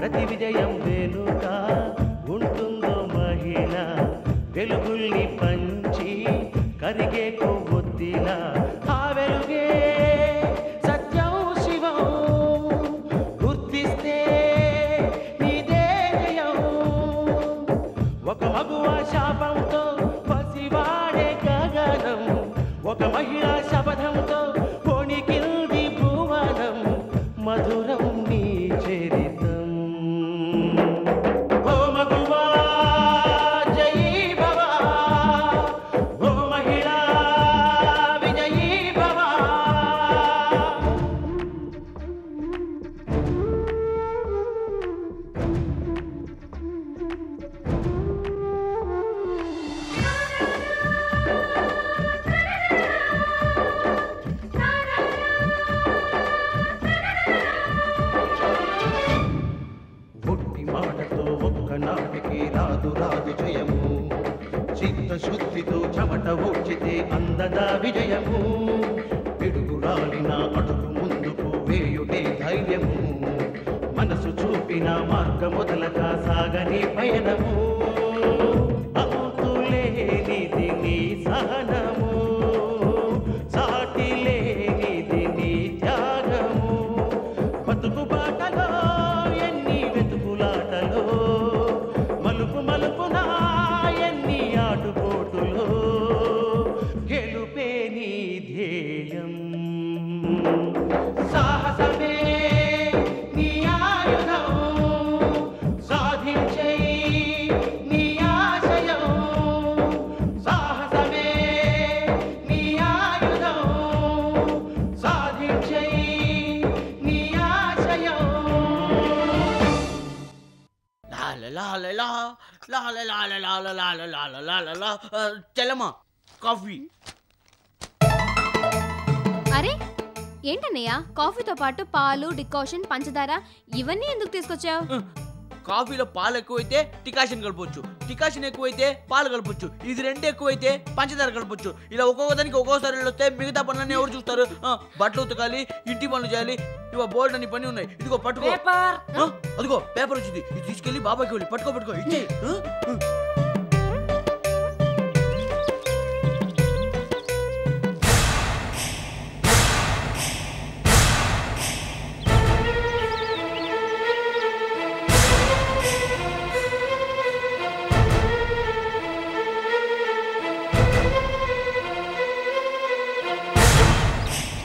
ప్రతి విజయం వెనుక ఉంటుందో మహిళ వెలుగుల్ని పంచి కరిగే కొవ్వొత్తిలా ఆ వెలుగే సత్యం శివం గుర్తిస్తే నీదే జయం ఒక మగువ శాపంతో పసివాడే గగనం ఒక మహిళా శపథంతో కొణికిల్ది భువనం మధురం నీ చరితం ఓ మగువా జయీ భవ ఓ మహిళా విజయీ భవ మాటతో ఒక్కనాటికి రాదు రాదు జయము చిత్తశుద్ధితో చెమట ఓడ్చితే అందదా విజయము పిడుగురాలిన అడుగు ముందుకు వేయుటే ధైర్యము మనసు చూపిన మార్గ మొదలగా సాగని పయనము అంతులేనిది నీ సహనము సాటి లేనిది నీ త్యాగము బతుకు బాటలో మలుపు మలుపున ఎన్ని ఆటుపోటులో గెలుపే నీ ధ్యేయం సాహసమే నీ ఆయుధం సాధించే నీ ఆశయం సాహసమే నీ ఆయుధం సాధించే నీ ఆశయం చెల్లమ్మా కాఫీ. అరే ఏంటన్నయ్య కాఫీతో పాటు పాలు డికాషన్ పంచదార ఇవన్నీ ఎందుకు తీసుకొచ్చావు? కాఫీలో పాలు ఎక్కువైతే డికాషన్ కలపొచ్చు, డికాషన్ ఎక్కువైతే పాలు కలపొచ్చు, ఇది రెండు ఎక్కువైతే పంచదార కలపొచ్చు. ఇలా ఒక్కొక్క దానికి ఒక్కొక్కసారి వస్తే మిగతా పనులన్నీ ఎవరు చూస్తారు? బట్టలు ఉతకాలి, ఇంటి పనులు చేయాలి, ఇవ బోల్డ్ అన్ని పని ఉన్నాయి. ఇదిగో పట్టుకో, అదిగో పేపర్ వచ్చింది, ఇది తీసుకెళ్లి బాబాకి వెళ్ళి పట్టుకో పట్టుకో ఇచ్చి.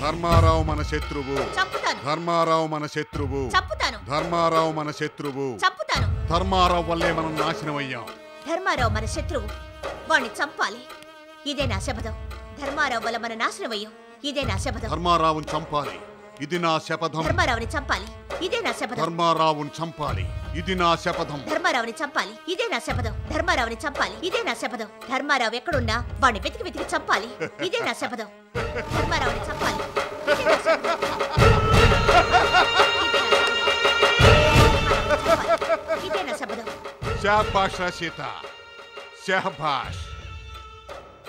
ధర్మారావు మన శత్రువు, ధర్మారావు మన శత్రువు, ధర్మారావు మన శత్రువు, ధర్మారావు వల్లే మనం నాశనం అయ్యాం. ధర్మారావు మన శత్రువు, వాణ్ణి చంపాలి, ఇదే నా శపథం. ధర్మారావు వల్ల మన నాశనం అయ్యాం, ఇదే నా శపథం. ధర్మారావుని చంపాలి, ఇది నా శపథం. ధర్మారావుని చంపాలి, ఇదే నా శపథం. ధర్మారావుని చంపాలి, ఇది నా శపథం. ధర్మారావుని చంపాలి, ఇదే నా శపథం. ధర్మారావుని చంపాలి, ఇదే నా శపథం. ధర్మారావు ఎక్కడున్నా వాణ్ణి వెతికి వెతికి చంపాలి, ఇదే నా శపథం. ధర్మారావుని చంపాలి, ఇదే నా శపథం. ఇదే నా శపథం. శాబాష్ రషిత, శాబాష్.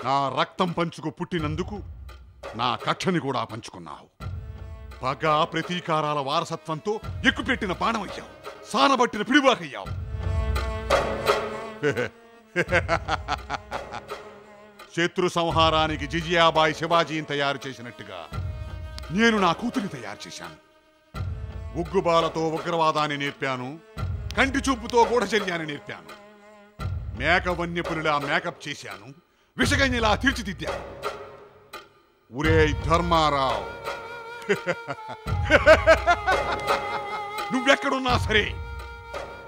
నా రక్తం పంచుకు పుట్టినందుకు నా కక్షని కూడా పంచుకున్నావు. పగ ప్రతీకారాల వారసత్వంతో ఎక్కుపెట్టిన బాణమయ్యావు, సానబట్టిన పిడివాకయ్యావు. శత్రు సంహారానికి జిజియాబాయి శివాజీని తయారు చేసినట్టుగా నేను నా కూతురిని తయారు చేశాను. ఉగ్గుబాలతో ఉగ్రవాదాన్ని నేర్పాను, కంటి చూపుతో గూఢచర్యాన్ని నేర్పాను. మేక వన్యపులిలా మేకప్ చేశాను, విషగన్యలా తీర్చిదిద్దాను. ఒరే ధర్మారావు, నువ్వెక్కడున్నా సరే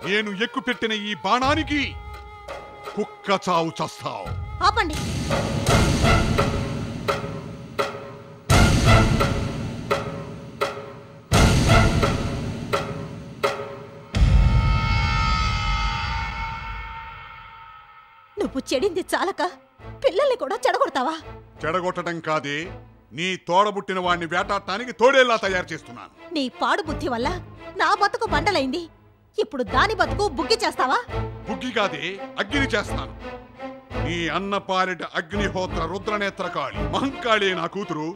నేను ఎక్కుపెట్టిన ఈ బాణానికి కుక్క చావు చస్తావు. ఆపండి. నువ్వు చెడింది చాలక పిల్లల్ని కూడా చెడగొడతావా? చెడగొట్టడం కాదే, నీ తోడబుట్టిన వాణ్ణి వేటాడటానికి తోడేలా తయారు చేస్తున్నాను. నీ పాడు బుద్ధి వల్ల నా బతుకు బండలైంది, ఇప్పుడు దాని బతుకు బుగ్గి చేస్తావా? బుగ్గి కాదే, అగ్ని చేస్తాను. నీ అన్నపారెట అగ్నిహోత్ర రుద్రనేత్రకాళి మహంకాళి నా కూతురు.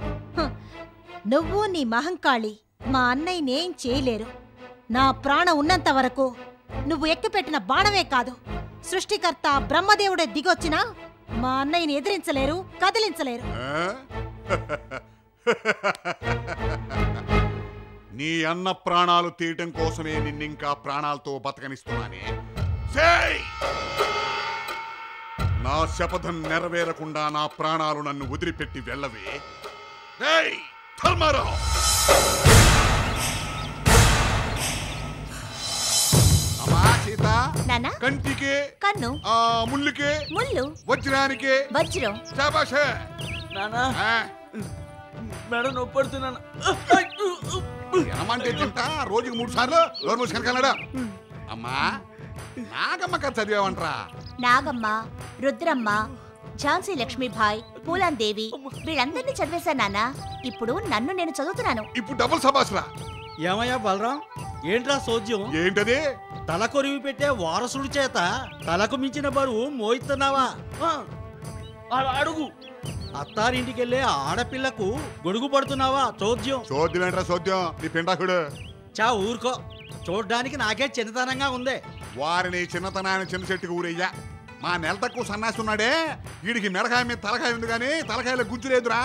నువ్వు నీ మహంకాళి మా అన్నయ్యనేం చేయలేరు. నా ప్రాణం ఉన్నంత వరకు నువ్వు ఎక్కుపెట్టిన బాణమే కాదు, సృష్టికర్త బ్రహ్మదేవుడే దిగొచ్చినా మా అన్నయ్యని ఎదిరించలేరు, కదిలించలేరు. నీ అన్న ప్రాణాలు తీయటం కోసమే నిన్నింకా ప్రాణాలతో బతకనిస్తున్నానే. నా శపథం నెరవేరకుండా నా ప్రాణాలు నన్ను వదిలిపెట్టి వెళ్ళవే. ధర్మారావు, అమ్మా సీత, కంటికే కన్ను, ముళ్ళుకే ముళ్ళు, వజ్రానికే వజ్రం. శాబాషే. నానా మేడం నొప్పడుతున్నాను. ఏమంటే తింటా రోజుకి 3 సార్లు నోరు మూసుకొని కలడా. అమ్మా నాగమ్మ కథ చదివావంట్రా? నాగమ్మ, రుద్రమ్మ, ఝాన్సీ లక్ష్మీబాయ్, పూలాన్ దేవి వీళ్ళందరినీ చదివేశా నాన్న. ఇప్పుడు నన్ను నేను చదువుతున్నాను. ఇప్పుడు డబుల్ సబాస్రా. ఏమయ్యా బలరాం, ఏంట్రా సోద్యం? ఏంటది? తల కొరివి పెట్టే వారసుడి చేత తలకు మించిన బరువు మోయిస్తున్నావా? అడుగు. అత్తారింటికెళ్ళే ఆడపిల్లకు గొడుగు పడుతున్నావా చోద్యం? చోద్యం ఏంట్రా చోద్యం? నీ పిండాకుడు చా ఊరుకో, చూడ్డానికి నాకే చిన్నతనంగా ఉందే. వారిని చిన్నతనాన్ని చిన్న చెట్టుకు ఊరయ్యా. మా నెల తక్కువ సన్నాసి ఉన్నాడే, వీడికి మెడకాయ మీద తలకాయ ఉంది కానీ తలకాయలో గుజ్జు లేదురా.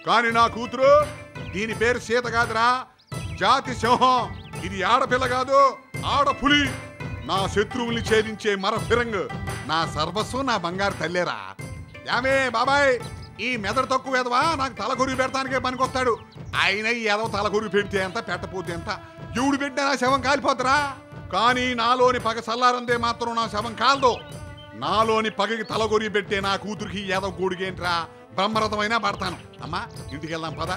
కానీ నా కూతురు, దీని పేరు సీత కాదురా, జాతి సింహం. ఇది ఆడపిల్ల కాదు, ఆడపులి. నా శత్రువుల్ని ఛేదించే మర ఫిరంగ్. నా సర్వస్వం నా బంగారు తల్లేరా. యామే బాబాయ్, ఈ మెదడు తక్కువ ఎదవా నాకు తలకొరివి పెడతానికే పనికొస్తాడు. అయినా ఈ ఎదవ తలకొరివి పెడితే ఎంత, పెట్టపోతే ఎంత. ఎవడు పెట్టినా నా శవం కాలిపోతారా. కానీ నాలోని పగ సల్లారందే మాత్రం నా శవం కాలదు. నాలోని పగకి తలకొరివి పెట్టే నా కూతురికి ఎదవ గూడిగేంట్రా. బ్రహ్మరథమైనా పడతాను. అమ్మా ఇంటికి వెళ్దాం పద.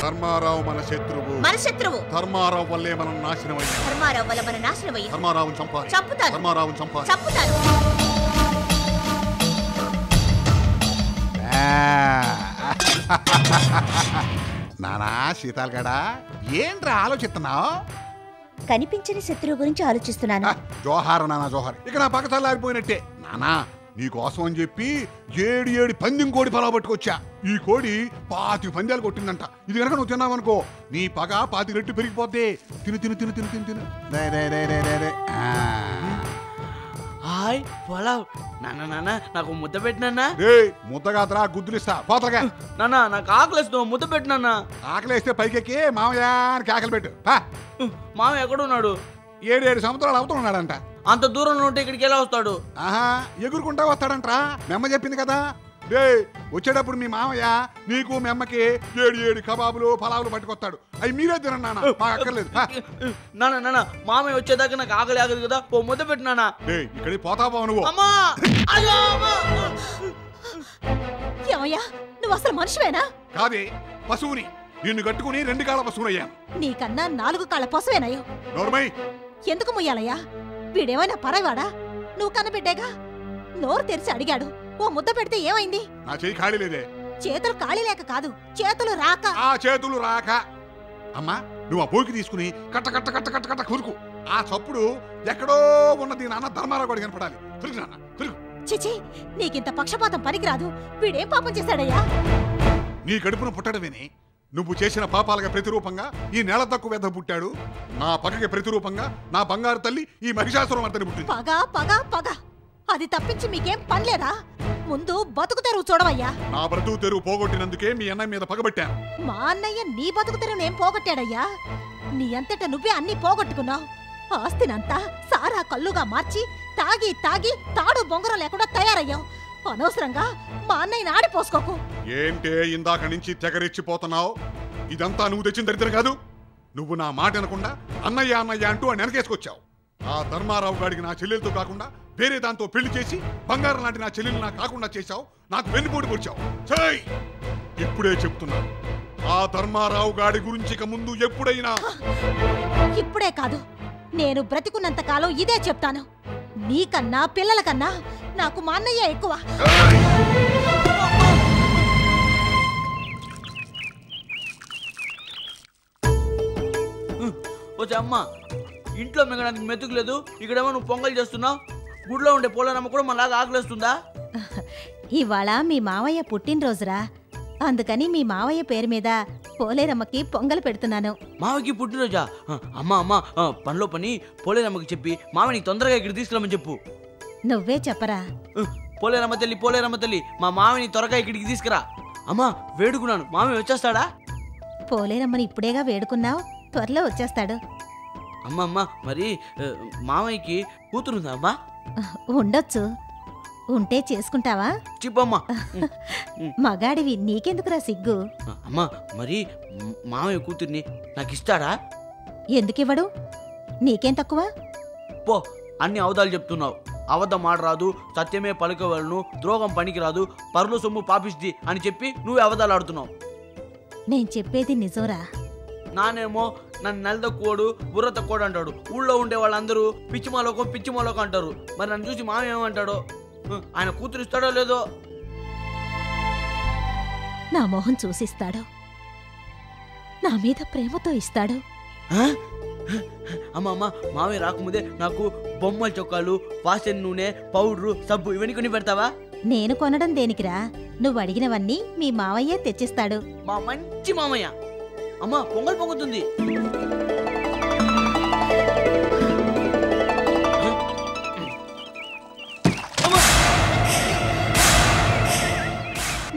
ధర్మారావు మన శత్రువు. మన శత్రువు. ధర్మారావు వల్లే మనం నాశనం అయ్యాం. ధర్మారావు వల్ల మన నాశనం అయ్యాం. ధర్మారావుని చంపాలి. చంపుతాను. ధర్మారావుని చంపాలి. చంపుతాను. నానా శీతాల్గడా, ఏంట్రా ఆలోచిస్తున్నావు? కనిపించని శత్రువు గురించి ఆలోచిస్తున్నాను. జోహార్ నానా జోహార్. ఇక నా పక్క చల్లారిపోయినట్టే. నానా నీకోసం అని చెప్పి 7 పందెం కోడి పొలం పట్టుకొచ్చా. ఈ కోడి 25 పందాలు కొట్టిందంట. ఇది కనుక నువ్వు తిన్నావనుకో నీ పగ 25 రెట్లు పెరిగిపోతే. తిను తిను తిను తిను తిను తిను. హాయ్ పొలావ్. నాన్న నాకు ముద్ద పెట్టినా? ముద్ద కాదురా, గుద్దులిస్తా పోతగా. నాన్న నాకు ఆకలిస్తావు, ముద్ద పెట్టినా. ఆకలిస్తే పైకెక్కి మామయ్య అని కేకలు పెట్టు. మామయ్య ఎక్కడున్నాడు? 7 సంవత్సరాలు అవుతున్నాడంట. అంత దూరంలో ఉంటే ఇక్కడికి ఎలా వస్తాడు? ఆహా, ఎగురుకుంటా వస్తాడంట్రా. మెమ్మ చెప్పింది కదా. వచ్చేటప్పుడు మీ మామయ్య నీకు మెమ్మకి 7 కబాబులు పలావులు పట్టుకొస్తాడు. అవి మీరే తినండి నాన్న, మాకు అక్కర్లేదు. నాన్న మామయ్య వచ్చేదాకా నాకు ఆకలి ఆగదు కదా, ఓ ముద్ద పెట్టినా. ఇక్కడికి పోతావా నువ్వు? ఏమయ్యా, నువ్వు అసలు మనిషివేనా? కాదే, పశువుని. నిన్ను కట్టుకుని 2 కాళ్ళ పశువునయ్యాను. నీకన్నా 4 కాళ్ళ పశువేనయ్యో. నోర్మై, ఎందుకు ముయ్యాలయ్యా? వీడేమైనా పరవాడా? నువ్వు కన్నబిడ్డేగా. నోరు తెరిచి అడిగాడు, ఓ ముద్ద పెడితే ఏమైంది? నా చెయ్యి ఖాళీ లేదే. చేతులు ఖాళీ లేక కాదు, చేతులు రాక. ఆ చేతులు రాక. అమ్మా నువ్వు ఆ పోకి తీసుకుని కట్ట కట్ట కట్ట కట్ట కట్ట కురుకు. ఆ చప్పుడు ఎక్కడో ఉన్నది నాన్న ధర్మారావు గారికి కనపడాలి. తిరుగు నాన్న తిరుగు. చిచి, నీకింత పక్షపాతం పనికిరాదు. వీడేం పాపం చేశాడయ్యా? నీ కడుపున పుట్టడమేనే. నువ్వు చేసిన పాపాలకి ప్రతిరూపంగా ఈ నేల తక్కువ వెధ పుట్టాడు. నా పగకి ప్రతిరూపంగా నా బంగారు తల్లి ఈ మహిషాసురం అంతని పుట్టింది. పగ పగ పగ, అది తప్పించి మీకేం పనిలేదా? ముందు బతుకు తెరువు చూడవయ్యా. నా బ్రతుకు తెరువు పోగొట్టినందుకే మీ అన్నయ్య మీద పగబట్టాను. మా అన్నయ్య నీ బతుకు తెరువునేం పోగొట్టాడయ్యా? నీ అంతట నువ్వే అన్ని పోగొట్టుకున్నావు. ఆస్తినంతా సారా కల్లుగా మార్చి తాగి తాగి తాడు బొంగరం లేకుండా తయారయ్యావు. అనవసరంగా మా అన్నయ్యని ఆడిపోసుకోకు. ఏంటే ఇందాక నుంచి తెగరెచ్చిపోతున్నావు? ఇదంతా నువ్వు తెచ్చిన దరిద్రం కాదు. నువ్వు నా మాట అనకుండా అన్నయ్య అన్నయ్య అంటూ అని వెనకేసుకొచ్చావు. ఆ ధర్మారావు గాడికి నా చెల్లెలతో కాకుండా వేరే దాంతో పెళ్లి చేసి బంగారం లాంటి నా చెల్లెలు నాకు కాకుండా చేశావు. నాకు వెన్నుపోటు పొడిచావు. చెయ్, ఇప్పుడే చెప్తున్నాను, ఆ ధర్మారావు గాడి గురించి ఇక ముందు ఎప్పుడైనా. ఇప్పుడే కాదు, నేను బ్రతికున్నంత కాలం ఇదే చెప్తాను. నీకన్నా పిల్లల కన్నా నాకు మా అన్నయ్య ఎక్కువ. వచ్చే అమ్మ, ఇంట్లో మిగడానికి మెతుకులేదు, ఇక్కడేమో నువ్వు పొంగల్ చేస్తున్నావు. గుడిలో ఉండే పోలనమ్మ కూడా మనలాగా ఆకలిస్తుందా? ఇవాళ మీ మావయ్య పుట్టినరోజురా. అందుకని మీ మావయ్య పేరు మీద పోలేరమ్మకి పొంగల్ పెడుతున్నాను. మావకి పుట్టినరోజా? అమ్మా అమ్మా, పనిలో పని పోలేరమ్మకి చెప్పి మామని తొందరగా ఇక్కడ తీసుకురమ్మని చెప్పు. నువ్వే చెప్పరా. పోలేరమ్మ తల్లి, పోలేరమ్మ తల్లి, మా మామని త్వరగా ఇక్కడికి తీసుకురా. అమ్మా వేడుకున్నాను, మామయ్య వచ్చేస్తాడా? పోలేరమ్మని ఇప్పుడేగా వేడుకున్నావు, త్వరలో వచ్చేస్తాడు. అమ్మమ్మ, మరి మామయ్యకి కూతురుందా అమ్మా? ఉండొచ్చు. ఉంటే చేసుకుంటావా? చెప్పమ్మా. మగాడివి, నీకెందుకురా సిగ్గు? అమ్మా, మరి మామయ్య కూతుర్ని నాకు ఇస్తాడా? ఎందుకివ్వడు? నీకేం తక్కువ? పో, అన్ని అవధాలు చెప్తున్నావు. అబద్ధం ఆడరాదు, సత్యమే పలుకవలను, ద్రోహం పనికిరాదు, పరులు సొమ్ము పాపిస్తుంది అని చెప్పి నువ్వే అబద్ధాలు ఆడుతున్నావు. నేను చెప్పేది నిజంరా. నానేమో నన్ను నెల తక్కువడు, బుర్ర తక్కువడు అంటాడు. ఊళ్ళో ఉండే వాళ్ళందరూ పిచ్చిమాలోకం పిచ్చిమాలోకం అంటారు. మరి నన్ను చూసి మామ ఏమంటాడో? ఆయన కూతురు ఇస్తాడో లేదో? నా మొహం చూసిస్తాడు, నా మీద ప్రేమతో ఇస్తాడు. అమ్మ అమ్మ, మామయ్య రాకముందే నాకు బొమ్మల చొక్కాలు, వాసన నూనె, పౌడరు, సబ్బు ఇవన్నీ కొని పెడతావా? నేను కొనడం దేనికిరా? నువ్వు అడిగినవన్నీ మీ మావయ్యే తెచ్చిస్తాడు. మా మంచి మామయ్య. అమ్మా, పొంగల్ పొంగుతుంది.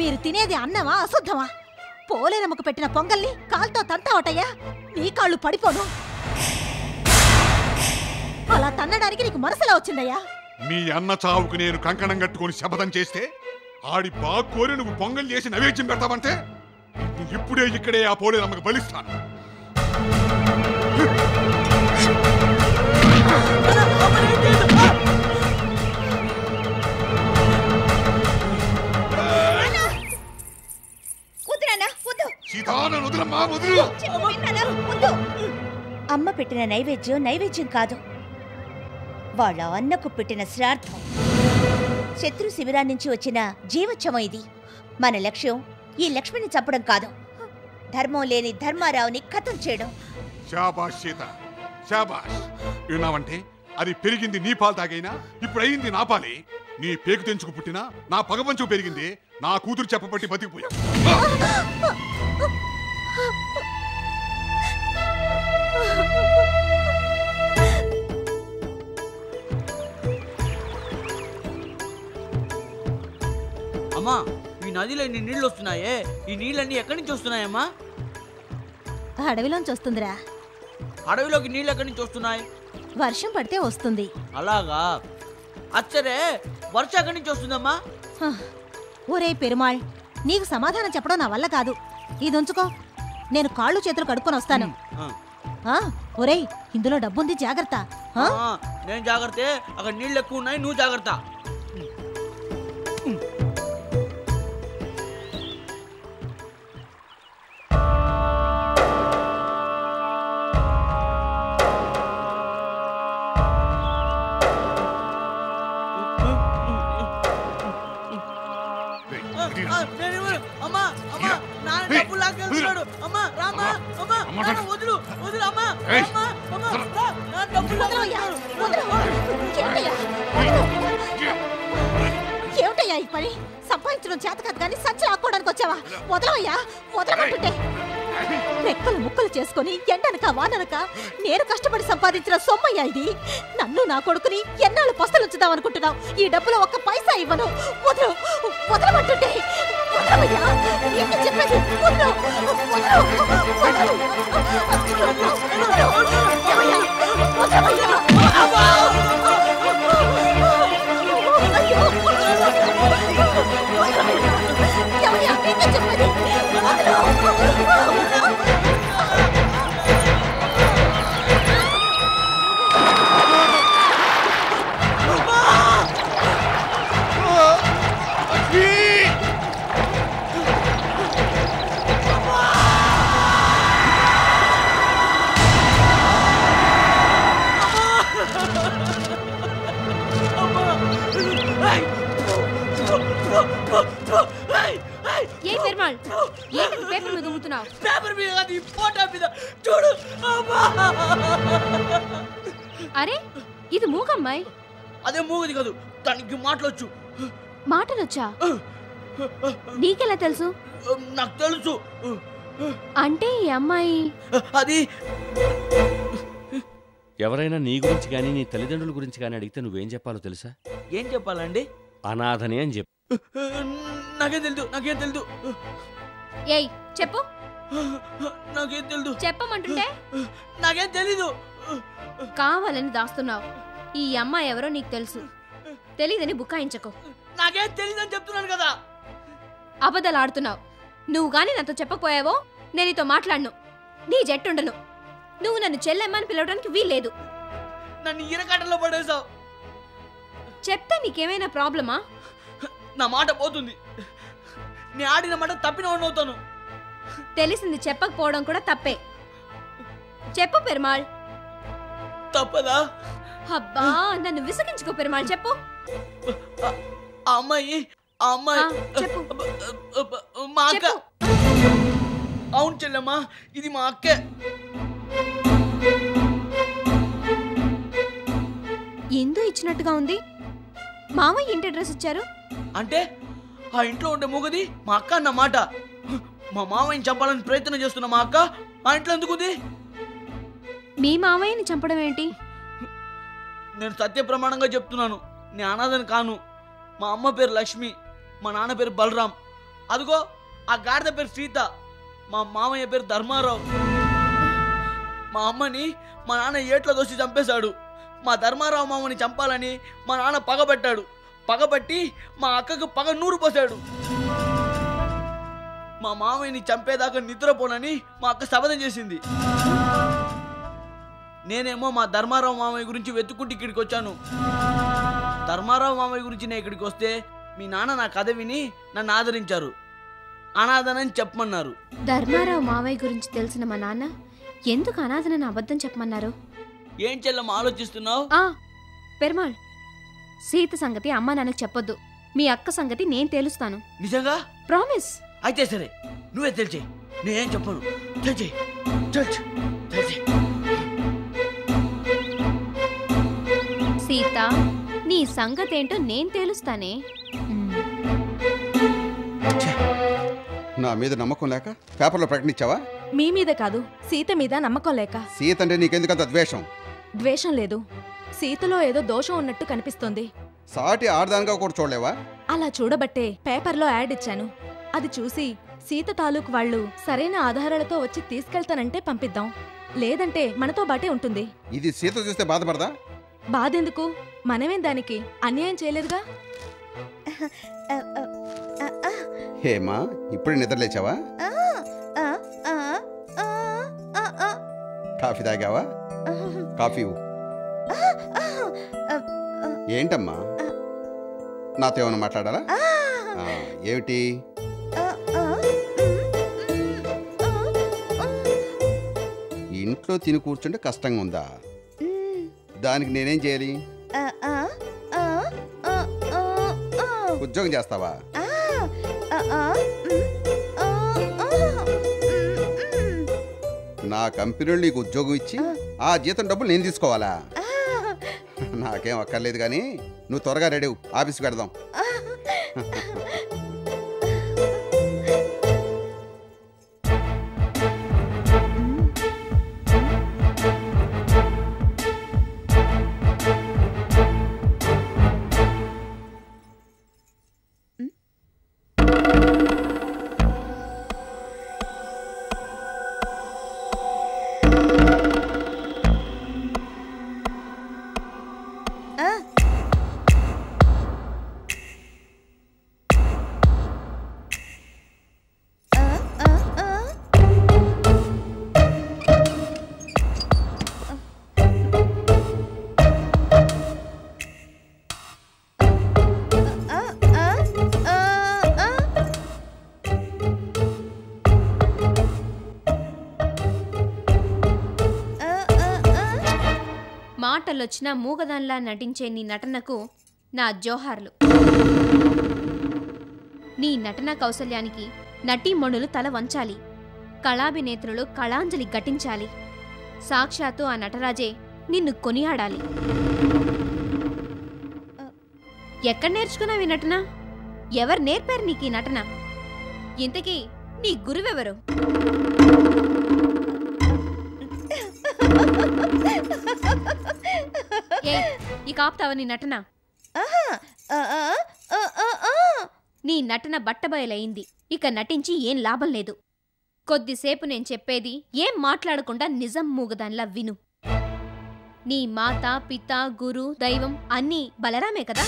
మీరు తినేది అన్నమా అశుద్ధమా? పోలేరమ్మకు పెట్టిన పొంగల్ని కాల్తో తంతావటయ్యా, నీ కాళ్ళు పడిపోను. అలా తన్నడానికి నీకు మనసులా వచ్చిందయ్యా? మీ అన్న చావుకు నేను కంకణం కట్టుకొని శపథం చేస్తే ఆడి బాగా కోరి నువ్వు పొంగల్ చేసి నైవేద్యం పెడతావంటే ఇప్పుడే ఇక్కడే ఆ పోలేరమ్మకు బలిస్తాను. అమ్మ పెట్టిన నైవేద్యం నైవేద్యం కాదు, వాళ్ళ అన్నకు పెట్టిన శ్రార్థం. శత్రు శిబిరాన్ని నుంచి వచ్చిన జీవోత్సవం ఇది. మన లక్ష్యం ఈ లక్ష్మిని చంపడం కాదు, ధర్మం లేని ధర్మారావుని ఖతం చేయడం. శాబాష్ సీత, శాబాష్. విన్నావంటే అది పెరిగింది నీ పాలు తాగైనా ఇప్పుడు అయింది నా పాలే. నీ పేకు తెంచుకు పుట్టినా నా పగపంచు పెరిగింది, నా కూతురు చెప్పబట్టి బతికిపోయా. అమ్మా, ఈ నదిలో ఇన్ని నీళ్ళు వస్తున్నాయే, ఈ నీళ్ళన్నీ ఎక్కడి నుంచి వస్తున్నాయమ్మా? అడవిలోంచి వస్తుందిరా. అడవిలోకి నీళ్ళు ఎక్కడి నుంచి వస్తున్నాయి? వర్షం పడితే వస్తుంది. అలాగా? అచ్చరే, వర్షం ఎక్కడి నుంచి వస్తుందమ్మా? ఒరే పెరుమాళ్, నీకు సమాధానం చెప్పడం నా వల్ల కాదు. ఇది ఉంచుకో, నేను కాళ్ళు చేతులు కడుక్కొని వస్తాను. ఒరేయ్, ఇందులో డబ్బుంది, జాగ్రత్త. నేను జాగ్రత్త, అక్కడ నీళ్ళు ఎక్కువ ఉన్నాయి, నువ్వు జాగ్రత్త. అమ్మా అమ్మా, నాన్న డబ్బులు లాక్కెళ్తున్నాడు. అమ్మా రామ్మా, అమ్మా నాన్న వదులు వదులు, అమ్మా అమ్మా అమ్మా, నా డబ్బులు లాక్కెళ్తున్నాడు. ఏమిటయ్యా ఈ పని? సంపాదించడం చేత కాదు కానీ సంచి లాక్కోవడానికి వచ్చావా? వదలవయ్యా, వదలమంటుంటే. రెక్కలు ముక్కలు చేసుకుని ఎండనక వాననక నేను కష్టపడి సంపాదించిన సొమ్మయ్యా ఇది. నన్ను నా కొడుకుని ఎన్నాళ్ళు పస్తులుంచుదాం అనుకుంటున్నావు? ఈ డబ్బులో ఒక్క పైసా ఇవ్వను. వదలు, వదలమంటుంటే. వదలవయ్యా, ఏంటి చెప్పేది? వదలు, వదలు, వదలు, వదలవయ్యా, వదలవయ్యా. ఎవరయ్యా, ఏంటి చెప్పేది? వదలు. ఏ పెరుమాళ్, ఏంటి పేపర్ మీద ఉమ్ముతున్నావు? పేపర్ మీద కాదు, ఈ ఫోటో మీద చూడు. అరే, ఇది మూగమ్మాయి. అదే మూగది కాదు, దానికి మాటలొచ్చు. మాటలొచ్చా? నీకెలా తెలుసు? నాకు తెలుసు. అంటే ఈ అమ్మాయి అది ఎవరైనా నీ గురించి కానీ నీ తల్లిదండ్రుల గురించి కానీ అడిగితే నువ్వేం చెప్పాలో తెలుసా? ఏం చెప్పాలండి? అనాథని అని చెప్పు. నాకేం తెలుదు. ఏయ్ చెప్పు. నాకేం తెలుదు. చెప్పమంటుంటే నాకేం తెలీదు. కావాలని దాస్తున్నావు. ఈ అమ్మాయి ఎవరో నీకు తెలుసు. తెలీదని బుకాయించకు. నాకేం తెలీదని చెప్తున్నాను కదా. అబద్ధాలు ఆడుతున్నావు. నువ్వు గాని నాతో చెప్పకపోయావో నేను నీతో మాట్లాడను. నీ జట్టుండను. నువ్వు నన్ను చెల్లెమ్మని పిలవడానికి వీల్లేదు. నన్ను ఈరకాటంలో పడేసావు. చెప్తే నీకేమైనా ప్రాబ్లమా? నా మాట పోతుంది. నీ ఆడిన మాట తప్పిన అవుతాను. తెలిసింది చెప్పకపోవడం కూడా తప్పే. చెప్పు పెరుమాళ్. తప్పదా? అబ్బా నన్ను విసిగించుకో పెరుమాళ్. చెప్పు. ఆ అమ్మాయి చెప్పు. మా అక్క. అవును చెల్లెమ్మా, ఇది మా అక్కే. ఎందు ఇచ్చినట్టుగా ఉంది. మామయ్య ఇంటి అడ్రస్ ఇచ్చారు అంటే ఆ ఇంట్లో ఉండే మూగది మా అక్క అన్నమాట. మా మామయ్యని చంపాలని ప్రయత్నం చేస్తున్న మా అక్క ఆ ఇంట్లో ఎందుకుంది? మీ మామయ్యని చంపడం ఏంటి? నేను సత్య ప్రమాణంగా చెప్తున్నాను, నేను అనాథని కాను. మా అమ్మ పేరు లక్ష్మి, మా నాన్న పేరు బలరాం. అదిగో ఆ గాడిద పేరు సీత, మా మామయ్య పేరు ధర్మారావు. మా అమ్మని మా నాన్న ఏట్లో దోసి చంపేశాడు. మా ధర్మారావు మామని చంపాలని మా నాన్న పగబట్టాడు. పగబట్టి మా అక్కకు పగ నూరు పోసాడు. మా మామయ్యని చంపేదాకా నిద్రపోనని మా అక్క శపథం చేసింది. నేనేమో మా ధర్మారావు మామయ్య గురించి వెతుక్కుంటూ ఇక్కడికి వచ్చాను. ధర్మారావు మామయ్య గురించి నేను ఇక్కడికి వస్తే మీ నాన్న నా కథ విని నన్ను ఆదరించారు. అనాథనని చెప్పమన్నారు. ధర్మారావు మావయ్య గురించి తెలిసిన మా నాన్న ఎందుకు అనాథనని అబద్ధం చెప్పమన్నారు? ఏం చెల్లమ్మ ఆలోచిస్తున్నావు? పెరుమాళ్, సీత సంగతి అమ్మా నాన్నకు చెప్పొద్దు. మీ అక్క సంగతి నేను తేలుస్తాను. నిజంగా? ప్రామిస్. అయితే సరే, నువ్వే తెలిచేయి, నేనేం చెప్పను. తెలిచేయి. సీత, నీ సంగతి ఏంటో నేను తేలుస్తానే. నా మీద నమ్మకం లేక పేపర్లో ప్రకటించావా? మీ మీద కాదు, సీత మీద నమ్మకం లేక. సీత అంటే నీకెందుకంత ద్వేషం? ద్వేషం లేదు, సీతలో ఏదో దోషం ఉన్నట్టు కనిపిస్తోంది. సాటి ఆడదానిగా కూడా చూడలేవా? అలా చూడబట్టే పేపర్లో యాడ్ ఇచ్చాను. అది చూసి సీత తాలూకు వాళ్ళు సరైన ఆధారాలతో వచ్చి తీసుకెళ్తానంటే పంపిద్దాం, లేదంటే మనతో బాటే ఉంటుంది. ఇది సీత చూస్తే బాధపడదా? బాధెందుకు, మనమేం దానికి అన్యాయం చేయలేదుగా. హేమా, ఇప్పుడే నిద్రలేచావా? కాఫీ తాగావా? కాఫీ ఏంటమ్మా, నాతో ఏమైనా మాట్లాడాలా? ఏమిటి? ఇంట్లో తిని కూర్చుంటే కష్టంగా ఉందా? దానికి నేనేం చేయాలి? ఉద్యోగం చేస్తావా? నా కంపెనీలో నీకు ఉద్యోగం ఇచ్చి ఆ జీతం డబ్బులు నేను తీసుకోవాలా? నాకేం అక్కర్లేదు, కానీ నువ్వు త్వరగా రెడీ అవ్వు, ఆఫీస్కి వెడదాం. మాటలొచ్చినా మూగదాన్లా నటించే నీ నటనకు నా జోహార్లు. నీ నటనా కౌశల్యానికి నటీమణులు తల వంచాలి, కళాభినేత్రులు కళాంజలి ఘటించాలి. సాక్షాత్తు ఆ నటరాజే నిన్ను కొనియాడాలి. ఎక్కడ నేర్చుకున్నావి నటన? ఎవరు నేర్పారు నీకు ఈ నటన? ఇంతకీ నీ గురువెవరు? ఇక ఆపుతావా నీ నటన? నీ నటన బట్టబయలైంది. ఇక నటించి ఏం లాభం లేదు. కొద్దిసేపు నేను చెప్పేది ఏం మాట్లాడకుండా నిజం మూగదాన్లా విను. నీ మాత, పిత, గురు, దైవం అన్నీ బలరామే కదా?